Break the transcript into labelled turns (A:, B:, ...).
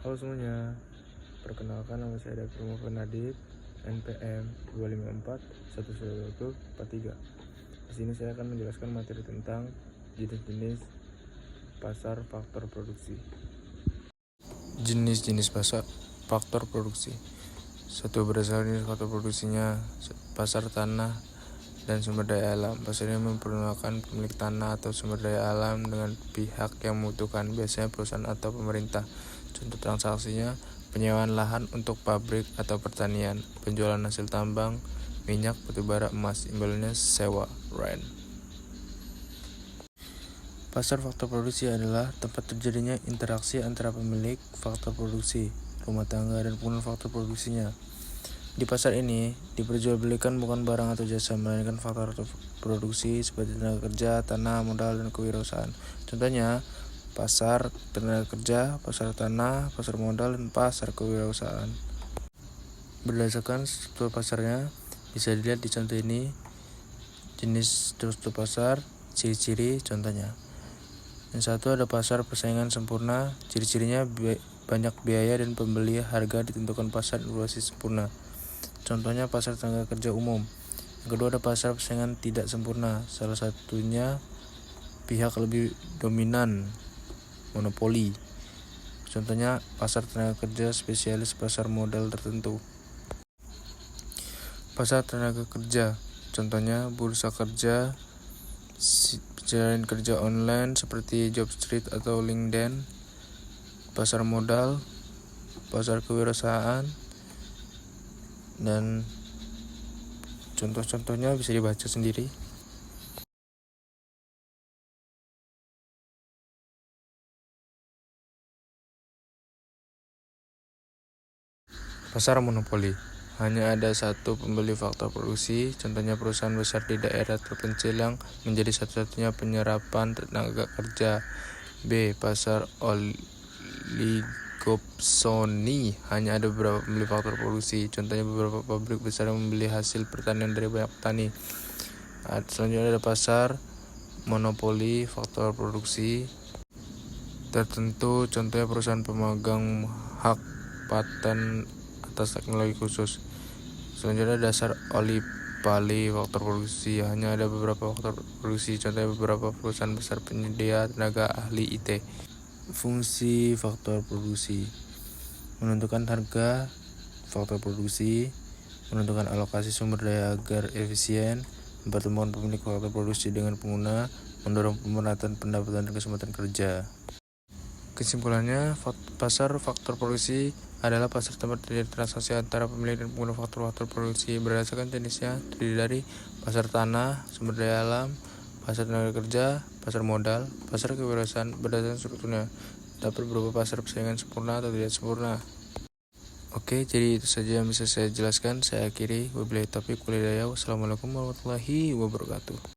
A: Halo semuanya, perkenalkan nama saya David Muhammad NPM 254 Di sini saya akan menjelaskan materi tentang jenis-jenis pasar faktor produksi. Jenis-jenis pasar faktor produksi. Satu, berdasarkan jenis faktor produksinya, pasar tanah dan sumber daya alam. Pasar ini memperkenalkan pemilik tanah atau sumber daya alam dengan pihak yang membutuhkan, biasanya perusahaan atau pemerintah. Contoh transaksinya, penyewaan lahan untuk pabrik atau pertanian, penjualan hasil tambang, minyak, batubara, emas, imbalannya sewa, rent. Pasar faktor produksi adalah tempat terjadinya interaksi antara pemilik faktor produksi, rumah tangga, dan penggunaan faktor produksinya. Di pasar ini, diperjualbelikan bukan barang atau jasa, melainkan faktor produksi seperti tenaga kerja, tanah, modal, dan kewirausahaan. Contohnya, pasar tenaga kerja, pasar tanah, pasar modal, dan pasar kewirausahaan. Berdasarkan struktur pasarnya, bisa dilihat di contoh ini, jenis struktur pasar, ciri-ciri, contohnya. Yang satu ada pasar persaingan sempurna, ciri-cirinya banyak biaya dan pembeli, harga ditentukan pasar informasi sempurna. Contohnya pasar tenaga kerja umum. Yang kedua ada pasar persaingan tidak sempurna, salah satunya pihak lebih dominan, monopoli. Contohnya pasar tenaga kerja spesialis, pasar modal tertentu. Pasar tenaga kerja, contohnya bursa kerja, pencarian kerja online seperti Jobstreet atau LinkedIn. Pasar modal, pasar kewirausahaan, dan contoh-contohnya bisa dibaca sendiri. Pasar monopoli, hanya ada satu pembeli faktor produksi, contohnya perusahaan besar di daerah terpencil yang menjadi satu-satunya penyerapan tenaga kerja. B. Pasar oligopsoni, hanya ada beberapa pembeli faktor produksi, contohnya beberapa pabrik besar yang membeli hasil pertanian dari banyak petani. Selanjutnya ada pasar monopoli faktor produksi tertentu, contohnya perusahaan pemegang hak paten atas teknologi khusus. Selanjutnya dasar oligopoly faktor produksi, hanya ada beberapa faktor produksi, contohnya beberapa perusahaan besar penyedia tenaga ahli IT. Fungsi faktor produksi: menentukan harga faktor produksi, menentukan alokasi sumber daya agar efisien, mempertemukan pemilik faktor produksi dengan pengguna, mendorong pemerataan pendapatan dan kesempatan kerja. Kesimpulannya, pasar faktor produksi adalah pasar tempat terjadi transaksi antara pemilik dan pengguna faktor-faktor produksi. Berdasarkan jenisnya, terdiri dari pasar tanah, sumber daya alam, pasar tenaga kerja, pasar modal, pasar kewirausahaan. Berdasarkan strukturnya, dapat berupa pasar persaingan sempurna atau tidak sempurna. Oke, jadi itu saja yang bisa saya jelaskan. Saya akhiri. Wabillahi taufiq wal hidayah. Wassalamualaikum warahmatullahi wabarakatuh.